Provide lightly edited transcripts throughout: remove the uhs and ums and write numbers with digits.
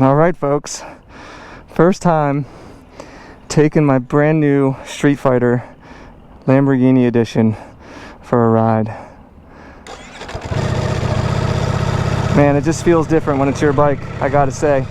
All right, folks. First time taking my brand new Streetfighter Lamborghini edition for a ride. Man, it just feels different when it's your bike, I gotta say.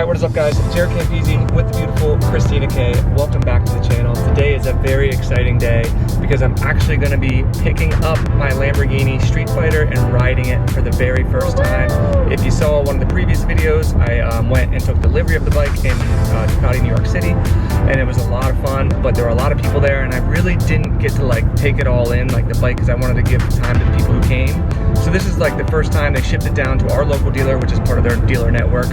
What is up, guys? JaretCampisi with the beautiful Christina K. Welcome back to the channel. Today is a very exciting day because I'm actually going to be picking up my Lamborghini Streetfighter and riding it for the very first time. If you saw one of the previous videos, I went and took delivery of the bike in Ducati, New York City, and it was a lot of fun, but there were a lot of people there and I really didn't get to like take it all in, like the bike, because I wanted to give time to the people who came. So this is like the first time they shipped it down to our local dealer, which is part of their dealer network,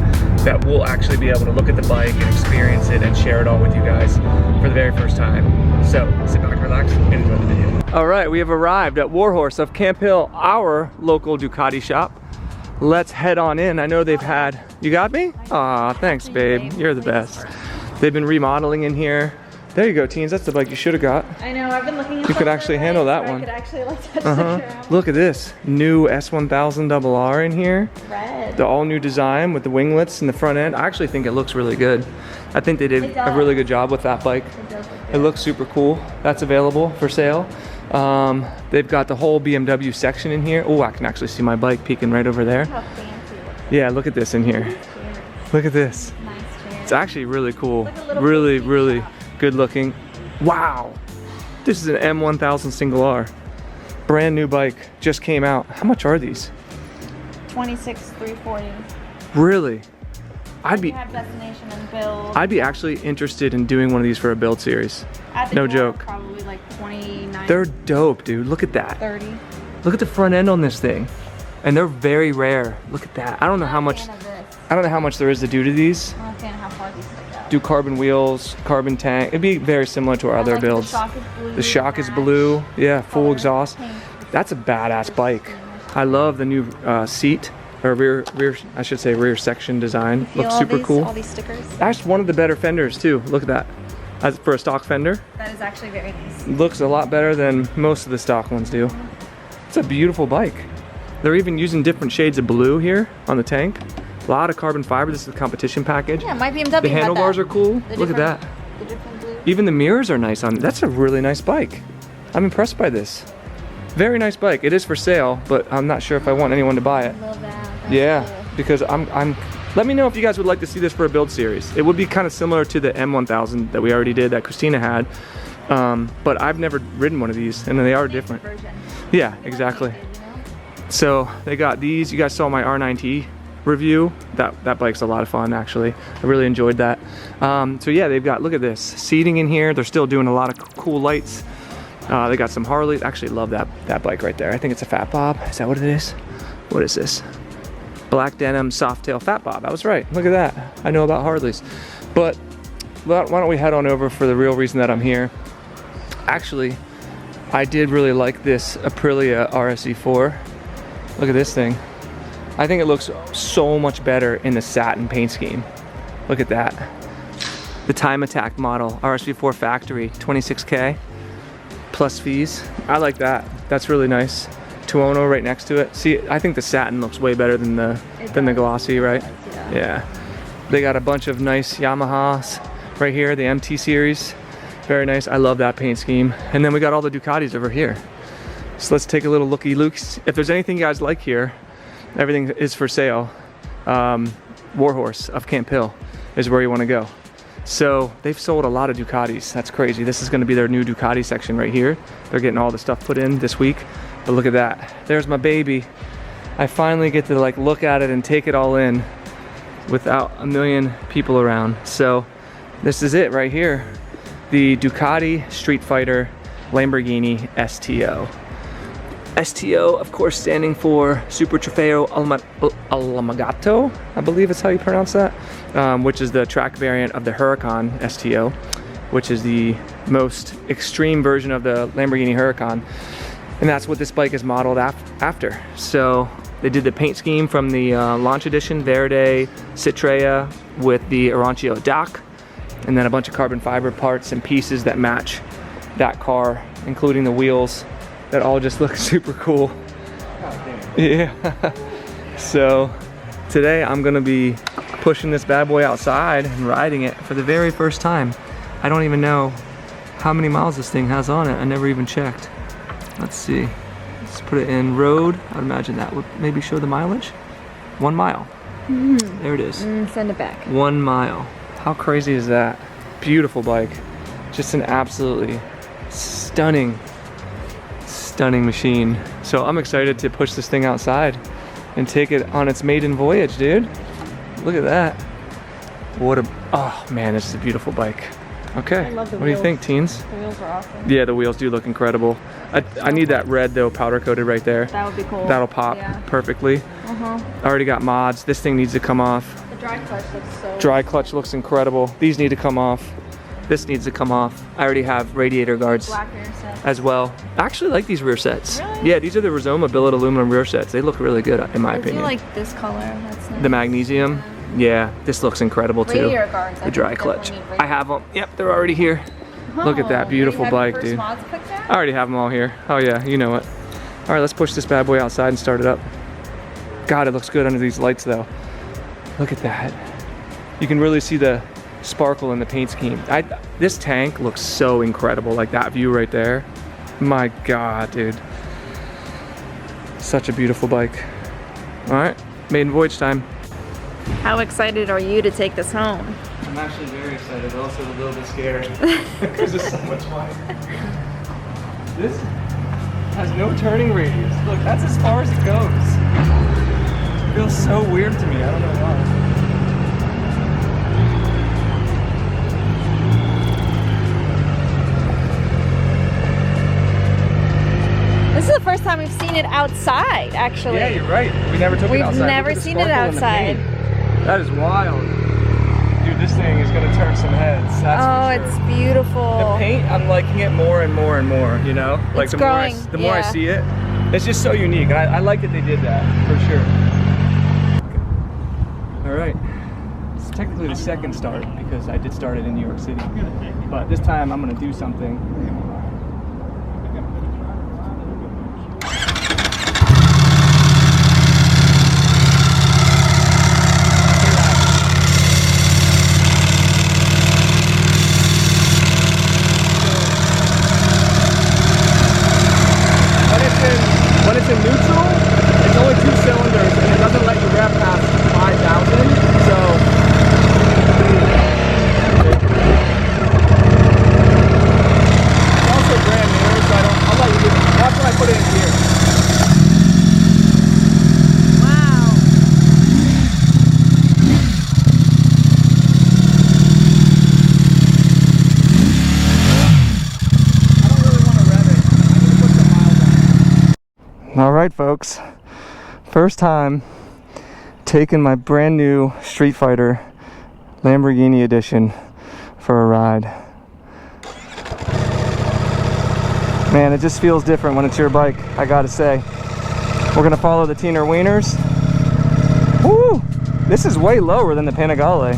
that we'll actually be able to look at the bike and experience it and share it all with you guys for the very first time. So sit back, relax, and enjoy the video. All right, we have arrived at Warhorse of Camp Hill, our local Ducati shop. Let's head on in. I know they've had, you got me? Aw, thanks, babe. You're the best. They've been remodeling in here. There you go, teens. That's the bike you should have got. I know, I've been looking at. You could actually handle that one. I could actually like touch the ground. Look at this new S1000RR in here. Red. The all new design with the winglets in the front end. I actually think it looks really good. I think they did a really good job with that bike. It does look good. It looks super cool. That's available for sale. They've got the whole BMW section in here. Oh, I can actually see my bike peeking right over there. How fancy it looks. Yeah, look at this in here. Look at this. Nice chair. It's actually really cool. Like Really good looking. Wow. This is an M1000 single R. Brand new bike. Just came out. How much are these? 26,340. Really? I'd be destination and build. I'd be actually interested in doing one of these for a build series. No joke. Probably like 29. They're dope, dude. Look at that. 30. Look at the front end on this thing. And they're very rare. Look at that. I don't know how much there is to do to these. I'm not a fan of how far these stick out. Do carbon wheels, carbon tank. It'd be very similar to our other builds. The shock is blue. The shock is blue. Yeah, full exhaust. That's a badass bike. I love the new seat, or rear, I should say rear section design. Looks super cool. All these stickers. That's one of the better fenders too. Look at that. As for a stock fender. That is actually very nice. Looks a lot better than most of the stock ones do. It's a beautiful bike. They're even using different shades of blue here on the tank. A lot of carbon fiber. This is the competition package. Yeah, my BMW. The handlebars are cool. Look at that. The different blue. Even the mirrors are nice on it. That's a really nice bike. I'm impressed by this. Very nice bike. It is for sale, but I'm not sure if I want anyone to buy it. I love that. Yeah, cool. because let me know if you guys would like to see this for a build series. It would be kind of similar to the M1000 that we already did, that Christina had. But I've never ridden one of these, and they are different. Yeah, exactly. So they got these. You guys saw my R9T review. That bike's a lot of fun, actually. I really enjoyed that. So yeah, they've got, look at this, seating in here. They're still doing a lot of cool lights. They got some Harleys. Actually love that bike right there. I think it's a Fat Bob. Is that what it is? What is this? Black denim soft tail Fat Bob. I was right. Look at that. I know about Harleys. But why don't we head on over for the real reason that I'm here. Actually, I did really like this Aprilia RSE4. Look at this thing. I think it looks so much better in the satin paint scheme. Look at that. The Time Attack model, RSV4 factory, 26K plus fees. I like that. That's really nice. Tuono right next to it. See, I think the satin looks way better than the glossy, right? Yeah. They got a bunch of nice Yamahas right here, the MT series. Very nice. I love that paint scheme. And then we got all the Ducatis over here. So let's take a little looky-looks. If there's anything you guys like here, everything is for sale. Warhorse of Camp Hill is where you want to go. So they've sold a lot of Ducatis. That's crazy. This is going to be their new Ducati section right here. They're getting all the stuff put in this week. But look at that. There's my baby. I finally get to like look at it and take it all in without a million people around. So this is it right here. The Ducati Streetfighter Lamborghini STO. STO, of course, standing for Super Trofeo Allagato, I believe is how you pronounce that, which is the track variant of the Huracan STO, which is the most extreme version of the Lamborghini Huracan. And that's what this bike is modeled after. So They did the paint scheme from the launch edition, Verde Citrea, with the Arancio dock, and then a bunch of carbon fiber parts and pieces that match that car, including the wheels that all just look super cool. Yeah. So today I'm gonna be pushing this bad boy outside and riding it for the very first time. I don't even know how many miles this thing has on it. I never even checked. Let's see. Let's put it in road. I'd imagine that would maybe show the mileage. 1 mile. There it is. Send it back. 1 mile. How crazy is that? Beautiful bike. Just an absolutely stunning machine. So I'm excited to push this thing outside and take it on its maiden voyage, dude. Look at that. What a, oh man, this is a beautiful bike. Okay, I love the what do you wheels. think, teens? The wheels are awesome. Yeah, the wheels do look incredible. I need that red though, powder coated right there. That would be cool. That'll pop perfectly. I already got mods. This thing needs to come off. The dry clutch looks so... Dry clutch looks incredible. These need to come off. This needs to come off. I already have radiator guards Black rear set. as well. I actually like these rear sets. Really? Yeah, these are the Rizoma billet aluminum rear sets. They look really good in my I do opinion. like this color. That's nice. The magnesium. Yeah, this looks incredible too. Radiator guards. The dry clutch. I have them. Yep, they're already here. Look at that beautiful bike, dude. I already have them all here. Oh yeah, you know it. All right, let's push this bad boy outside and start it up. God, it looks good under these lights though. Look at that. You can really see the sparkle in the paint scheme. This tank looks so incredible, like that view right there. My God, dude. Such a beautiful bike. All right, maiden voyage time. How excited are you to take this home? I'm actually very excited, but also a little bit scared because there's so much wide. This has no turning radius. Look, that's as far as it goes. It feels so weird to me. I don't know why. This is the first time we've seen it outside, actually. Yeah, you're right. We never took it outside. We've never seen it outside. That is wild. Dude, this thing is gonna turn some heads. That's for sure. It's beautiful. The paint, I'm liking it more and more and more, you know? Like It's the growing, more I see it, it's just so unique. And I like that they did that, for sure. All right. It's technically the second start because I did start it in New York City. But this time I'm gonna do something. When it's in neutral, it's only 2 cylinders and it doesn't let you rev past 5,000. So it's also brand new, so I'll let you do it. That's when I put it in here. Wow. I don't really want to rev it. I'm going to put some miles on it. All right, folks. First time taking my brand new Streetfighter Lamborghini edition for a ride. Man, it just feels different when it's your bike, I gotta say. We're gonna follow the Teener Wieners. Woo! This is way lower than the Panigale.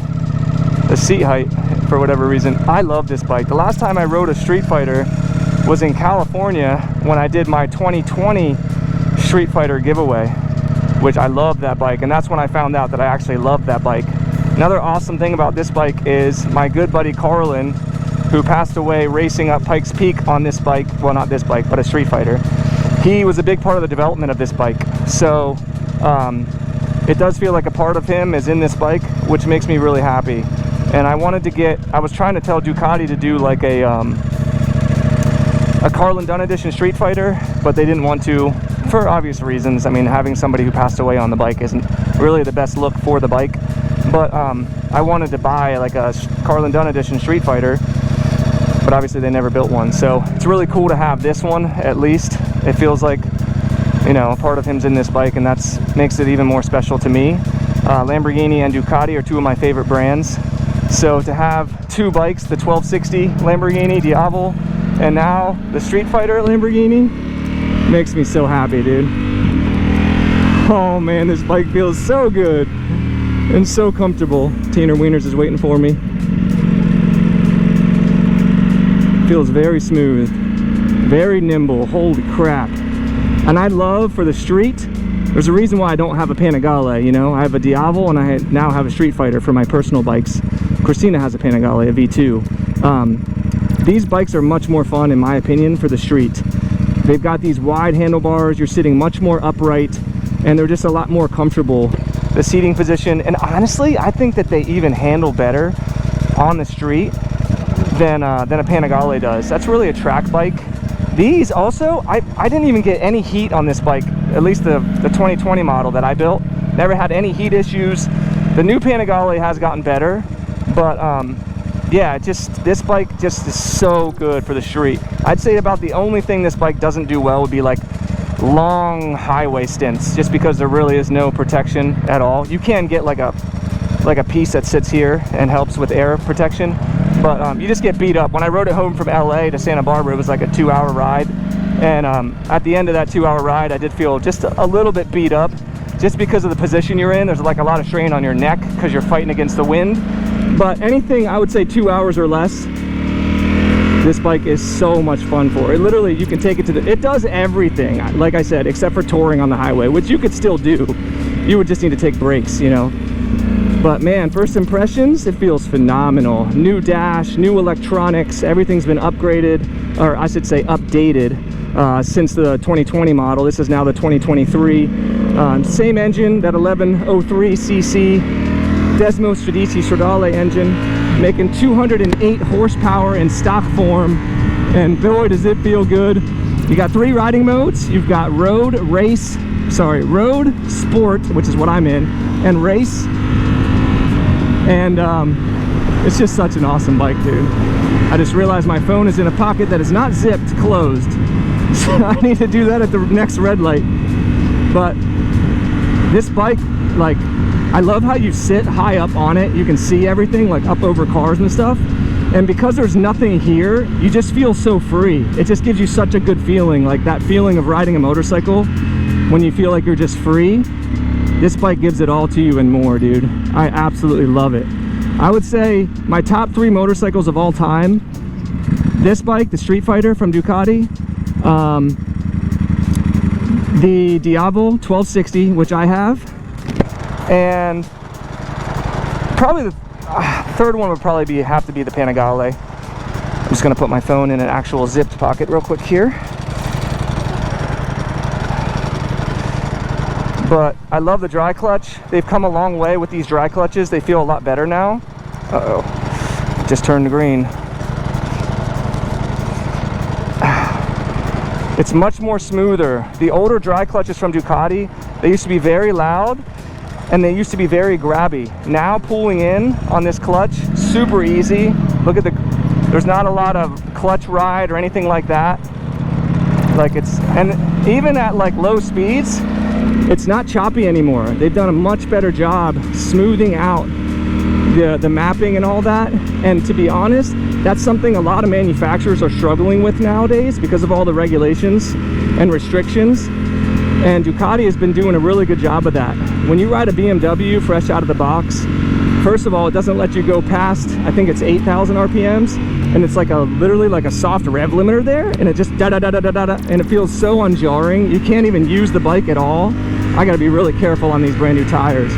The seat height, for whatever reason. I love this bike. The last time I rode a Streetfighter was in California when I did my 2020 Streetfighter giveaway, which I love that bike, and that's when I found out that I actually loved that bike. Another awesome thing about this bike is my good buddy Carlin, who passed away racing up Pikes Peak on this bike. Well, not this bike, but a Streetfighter. He was a big part of the development of this bike. So it does feel like a part of him is in this bike, which makes me really happy. And I wanted to get, I was trying to tell Ducati to do like a Carlin Dunn edition Streetfighter, but they didn't want to, for obvious reasons. I mean, having somebody who passed away on the bike isn't really the best look for the bike. But I wanted to buy like a Carlin Dunn edition Streetfighter, but obviously they never built one. So it's really cool to have this one, at least. It feels like, you know, a part of him's in this bike, and that's makes it even more special to me. Lamborghini and Ducati are two of my favorite brands. So to have two bikes, the 1260 Lamborghini Diavol, and now the Streetfighter Lamborghini, makes me so happy, dude. Oh man, this bike feels so good and so comfortable. Tanner Wieners is waiting for me. Feels very smooth, very nimble, holy crap. And I love for the street, there's a reason why I don't have a Panigale, you know. I have a Diavol and I now have a Streetfighter for my personal bikes. Christina has a Panigale, a V2. These bikes are much more fun in my opinion for the street. They've got these wide handlebars, you're sitting much more upright, and they're just a lot more comfortable. The seating position, and honestly, I think that they even handle better on the street than a Panigale does. That's really a track bike. These also, I didn't even get any heat on this bike, at least the 2020 model that I built. Never had any heat issues. The new Panigale has gotten better, but yeah, this bike just is so good for the street. I'd say about the only thing this bike doesn't do well would be like long highway stints, just because there really is no protection at all. You can get like a piece that sits here and helps with air protection, but you just get beat up. When I rode it home from LA to Santa Barbara, it was like a 2-hour ride, and at the end of that 2-hour ride I did feel just a little bit beat up, just because of the position you're in. There's like a lot of strain on your neck because you're fighting against the wind. But anything, I would say 2 hours or less, this bike is so much fun for. It literally, you can take it to it does everything, like I said, except for touring on the highway, which you could still do. You would just need to take breaks, you know. But man, first impressions, it feels phenomenal. New dash, new electronics, everything's been upgraded, or I should say updated, since the 2020 model. This is now the 2023. Same engine, that 1103cc Desmo Stradici Stradale engine, making 208 horsepower in stock form, and boy does it feel good. You got 3 riding modes. You've got road, sport, which is what I'm in, and race. And it's just such an awesome bike, dude. I just realized my phone is in a pocket that is not zipped closed, so I need to do that at the next red light. But this bike, like, I love how you sit high up on it. You can see everything, like up over cars and stuff. And because there's nothing here, you just feel so free. It just gives you such a good feeling, like that feeling of riding a motorcycle when you feel like you're just free. This bike gives it all to you and more, dude. I absolutely love it. I would say my top 3 motorcycles of all time: this bike, the Streetfighter from Ducati, the Diavol 1260, which I have, and probably the third one would probably have to be the Panigale. I'm just gonna put my phone in an actual zipped pocket real quick here. But I love the dry clutch. They've come a long way with these dry clutches. They feel a lot better now. Uh-oh, just turned green. It's much more smoother. The older dry clutches from Ducati, they used to be very loud and they used to be very grabby. Now pulling in on this clutch, super easy. Look at there's not a lot of clutch ride or anything like that. Like and even at like low speeds, it's not choppy anymore. They've done a much better job smoothing out the mapping and all that. And to be honest, that's something a lot of manufacturers are struggling with nowadays because of all the regulations and restrictions. And Ducati has been doing a really good job of that. When you ride a BMW fresh out of the box, first of all, it doesn't let you go past, I think it's 8,000 RPMs, and it's like literally like a soft rev limiter there, and it just da-da-da-da-da-da, and it feels so unjarring. You can't even use the bike at all. I gotta be really careful on these brand new tires.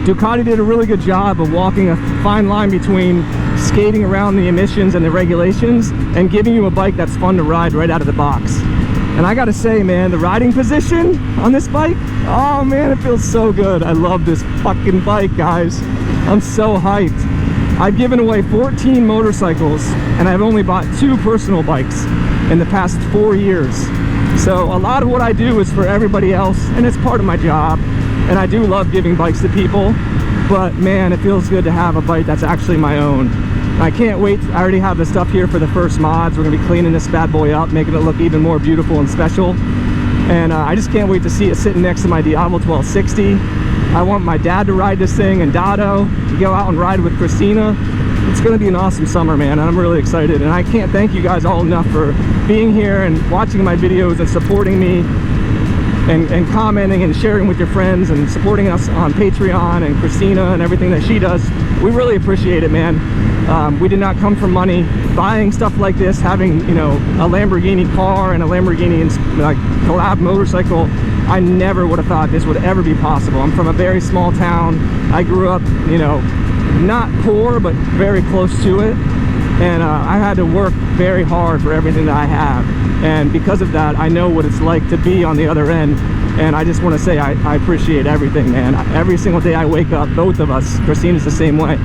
Ducati did a really good job of walking a fine line between skating around the emissions and the regulations and giving you a bike that's fun to ride right out of the box. And I gotta say, man, the riding position on this bike, oh man, it feels so good. I love this fucking bike, guys. I'm so hyped. I've given away 14 motorcycles and I've only bought 2 personal bikes in the past 4 years. So a lot of what I do is for everybody else, and it's part of my job. And I do love giving bikes to people, but man, it feels good to have a bike that's actually my own. I can't wait. I already have the stuff here for the first mods. We're gonna be cleaning this bad boy up, making it look even more beautiful and special. And I just can't wait to see it sitting next to my Diavol 1260. I want my dad to ride this thing and Dado, to go out and ride with Christina. It's gonna be an awesome summer, man, and I'm really excited. And I can't thank you guys all enough for being here and watching my videos and supporting me. and commenting and sharing with your friends and supporting us on Patreon, and Christina and everything that she does. We really appreciate it, man. We did not come from money. Buying stuff like this, having, you know, a Lamborghini car and a Lamborghini like collab motorcycle, I never would have thought this would ever be possible. I'm from a very small town. I grew up, you know, not poor, but very close to it. And I had to work very hard for everything that I have. And because of that, I know what it's like to be on the other end. And I just want to say I appreciate everything, man. Every single day I wake up, both of us, Christina's the same way.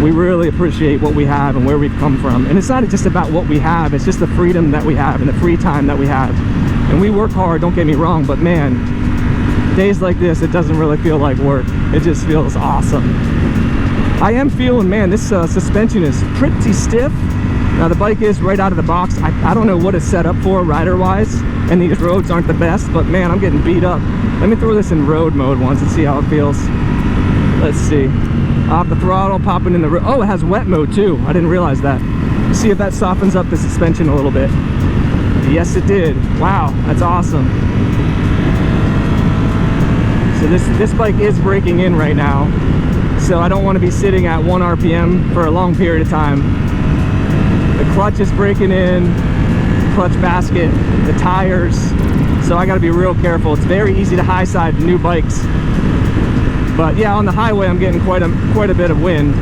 We really appreciate what we have and where we've come from. And it's not just about what we have, it's just the freedom that we have and the free time that we have. And we work hard, don't get me wrong, but man, days like this, it doesn't really feel like work. It just feels awesome. I am feeling, man, this suspension is pretty stiff. Now the bike is right out of the box. I don't know what it's set up for rider-wise, and these roads aren't the best, but man, I'm getting beat up. Let me throw this in road mode once and see how it feels. Let's see. Off the throttle, popping in the road. Oh, it has wet mode too. I didn't realize that. Let's see if that softens up the suspension a little bit. Yes, it did. Wow, that's awesome. So this bike is braking in right now. So I don't want to be sitting at 1 RPM for a long period of time. The clutch is breaking in, clutch basket, the tires. So I got to be real careful. It's very easy to high side new bikes. But yeah, on the highway, I'm getting quite a bit of wind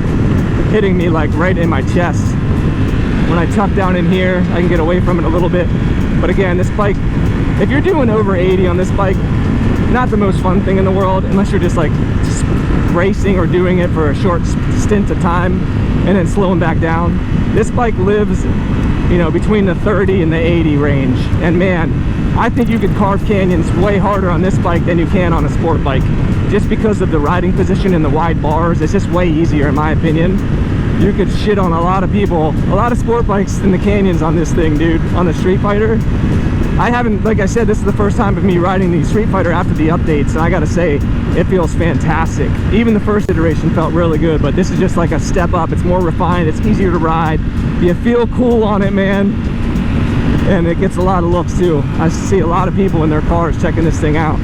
hitting me like right in my chest. When I tuck down in here, I can get away from it a little bit. But again, this bike, if you're doing over 80 on this bike, not the most fun thing in the world, unless you're just like racing or doing it for a short stint of time and then slowing back down. This bike lives, you know, between the 30 and the 80 range. And man, I think you could carve canyons way harder on this bike than you can on a sport bike. Just because of the riding position and the wide bars, it's just way easier in my opinion. You could shit on a lot of people, a lot of sport bikes in the canyons on this thing, dude, on the Streetfighter. I haven't, like I said, this is the first time of me riding the Streetfighter after the updates, and I gotta say, it feels fantastic. Even the first iteration felt really good, but this is just like a step up. It's more refined, it's easier to ride. You feel cool on it, man. And it gets a lot of looks too. I see a lot of people in their cars checking this thing out.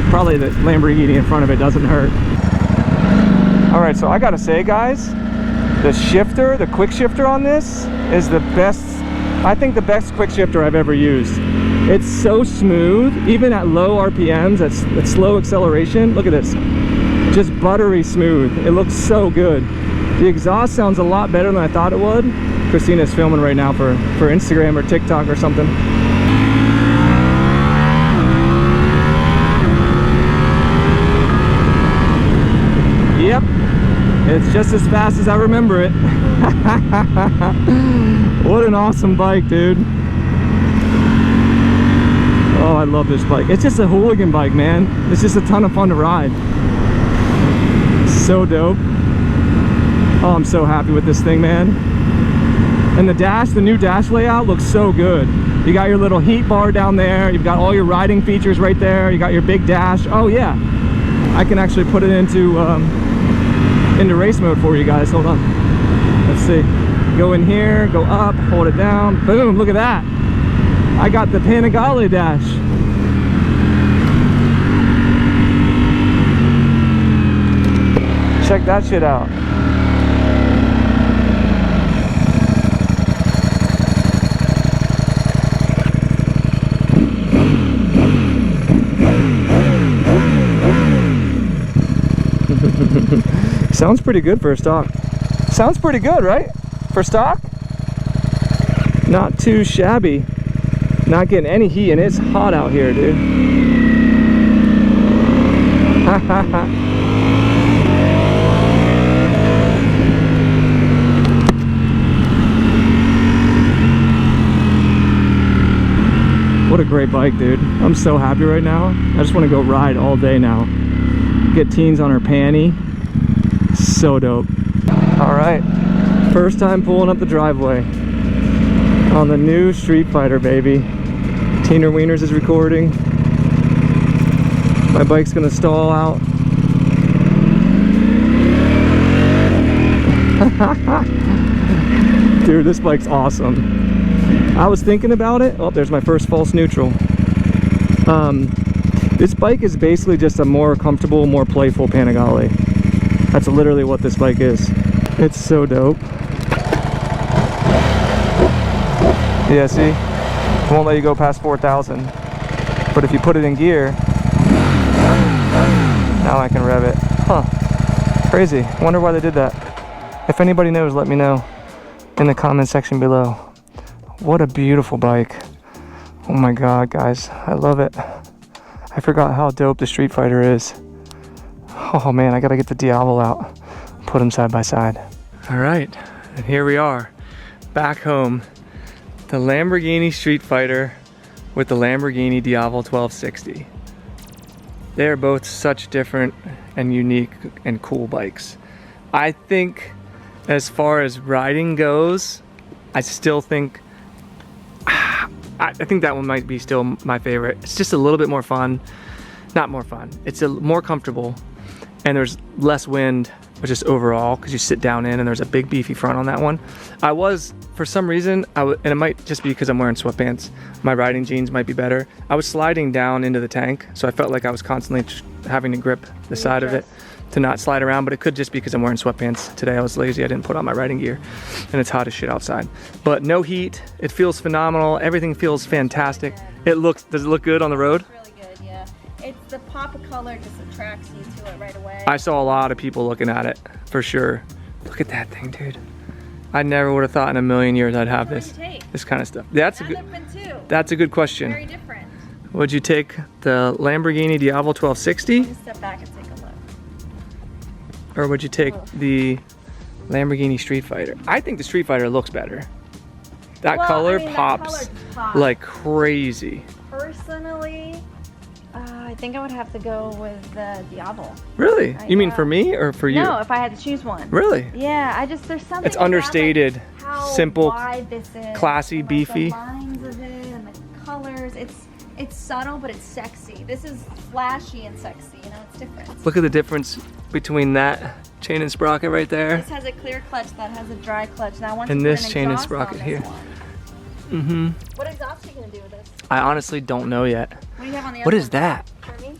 Probably the Lamborghini in front of it doesn't hurt. All right, so I gotta say, guys, the shifter, the quick shifter on this is the best, I think the best quick shifter I've ever used. It's so smooth, even at low RPMs, at slow acceleration. Look at this, just buttery smooth. It looks so good. The exhaust sounds a lot better than I thought it would. Christina's filming right now for Instagram or TikTok or something. Yep, it's just as fast as I remember it. What an awesome bike, dude. Oh, I love this bike. It's just a hooligan bike, man. It's just a ton of fun to ride. So dope. Oh, I'm so happy with this thing, man. And the dash, the new dash layout looks so good. You got your little heat bar down there. You've got all your riding features right there. You got your big dash. Oh yeah, I can actually put it into race mode for you guys. Hold on. Let's see. Go in here, go up, hold it down. Boom, look at that. I got the Panigale dash. Check that shit out. Sounds pretty good for a stock. Sounds pretty good, right? For stock? Not too shabby. Not getting any heat, and it's hot out here, dude. What a great bike, dude. I'm so happy right now. I just want to go ride all day now. Get teens on her panty. So dope. All right, first time pulling up the driveway on the new Streetfighter, baby. Teener Wieners is recording. My bike's gonna stall out. Dude, this bike's awesome. I was thinking about it. Oh, there's my first false neutral. This bike is basically just a more comfortable, more playful Panigale. That's literally what this bike is. It's so dope. Yeah, see? It won't let you go past 4,000. But if you put it in gear, now I can rev it. Huh. Crazy. Wonder why they did that. If anybody knows, let me know in the comment section below. What a beautiful bike. Oh my god, guys. I love it. I forgot how dope the Streetfighter is. Oh man, I gotta get the Diablo out. Put them side by side. All right, and here we are, back home. The Lamborghini Streetfighter with the Lamborghini Diablo 1260. They are both such different and unique and cool bikes. I think as far as riding goes, I still think, I think that one might be still my favorite. It's just a little bit more fun. Not more fun, it's more comfortable, and there's less wind, but just overall, because you sit down in and there's a big beefy front on that one. I was, for some reason, and it might just be because I'm wearing sweatpants, my riding jeans might be better. I was sliding down into the tank, so I felt like I was constantly having to grip the side of it to not slide around, but it could just be because I'm wearing sweatpants. Today I was lazy, I didn't put on my riding gear, and it's hot as shit outside. But no heat, it feels phenomenal, everything feels fantastic. Does it look good on the road? Really good, yeah. It's the pop of color just attracts you to it right away. I saw a lot of people looking at it, for sure. Look at that thing, dude. I never would have thought in a million years I'd have this kind of stuff. That's a good question. Very different. Would you take the Lamborghini Diablo 1260? Let me step back and take a look. Or would you take the Lamborghini Streetfighter? I think the Streetfighter looks better. That color pops like crazy. Personally, I think I would have to go with the Diablo. Really? You mean for me or for you? No, if I had to choose one. Really? Yeah, there's something. It's understated, like how simple, wide this is, classy, and beefy. The lines of it and the colors. It's subtle, but it's sexy. This is flashy and sexy. You know, it's different. Look at the difference between that chain and sprocket right there. This has a clear clutch. That has a dry clutch. Now, once and you this put an chain and exhaust sprocket on here. this one, what exhaust are you gonna do with this? I honestly don't know yet. What do you have on the other What is one? that? For me?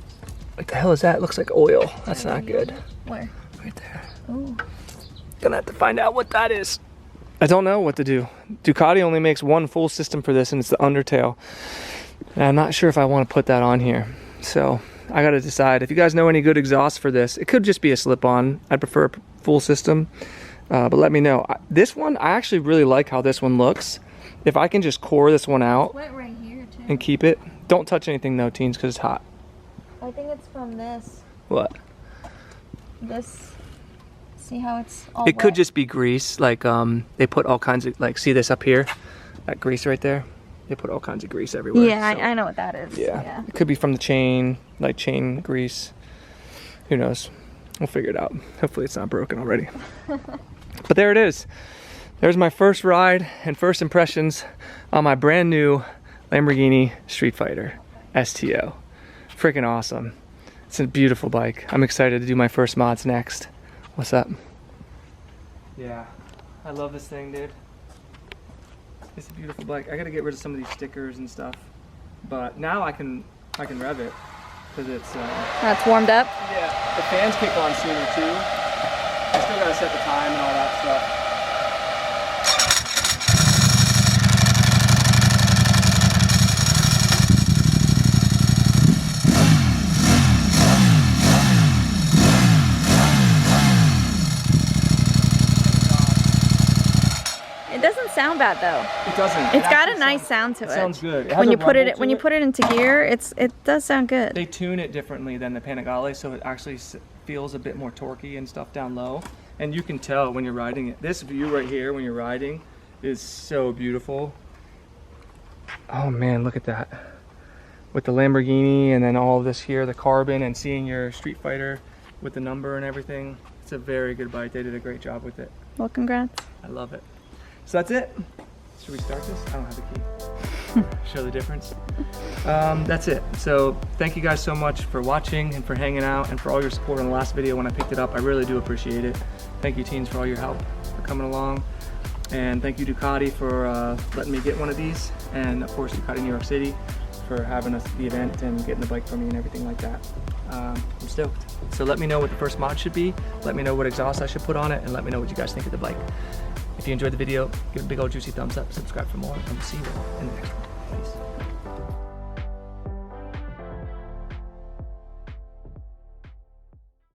What the hell is that? It looks like oil. That's not good. Where? Right there. Ooh. Gonna have to find out what that is. I don't know what to do. Ducati only makes one full system for this, and it's the undertail. And I'm not sure if I want to put that on here. So I gotta decide. If you guys know any good exhausts for this, it could just be a slip-on. I'd prefer a full system, but let me know. This one, I actually really like how this one looks. If I can just core this one out Wet right here too. and keep it. Don't touch anything though, teens, because it's hot. I think it's from this. What? This. See how it's all It could wet? just be grease. Like they put all kinds of, like, see this up here? That grease right there? They put all kinds of grease everywhere. Yeah, so. I know what that is. Yeah. It could be from the chain, like chain grease. Who knows? We'll figure it out. Hopefully it's not broken already. But there it is. There's my first ride and first impressions on my brand new Lamborghini Streetfighter STO. Freaking awesome. It's a beautiful bike. I'm excited to do my first mods next. What's up? Yeah, I love this thing, dude. It's a beautiful bike. I gotta get rid of some of these stickers and stuff. But now I can rev it because it's That's warmed up. yeah, the fans kick on sooner too. I still gotta set the time and all that stuff. It doesn't sound bad though. It doesn't. It's got a nice sound to it. Sounds good. When you put it into gear, it does sound good. They tune it differently than the Panigale, so it actually feels a bit more torquey and stuff down low. And you can tell when you're riding it. This view right here when you're riding is so beautiful. Oh man, look at that. With the Lamborghini and then all of this here, the carbon, and seeing your Streetfighter with the number and everything. It's a very good bike. They did a great job with it. Well, congrats. I love it. So that's it. Should we start this? I don't have the key. Show the difference. That's it. So thank you guys so much for watching and for hanging out and for all your support on the last video when I picked it up. I really do appreciate it. Thank you, teens, for all your help, for coming along. And thank you, Ducati, for letting me get one of these. And of course, Ducati New York City for having us at the event and getting the bike for me and everything like that. I'm stoked. So let me know what the first mod should be, let me know what exhaust I should put on it, and let me know what you guys think of the bike. If you enjoyed the video, give it a big old juicy thumbs up, subscribe for more, and we'll see you in the next one. Peace.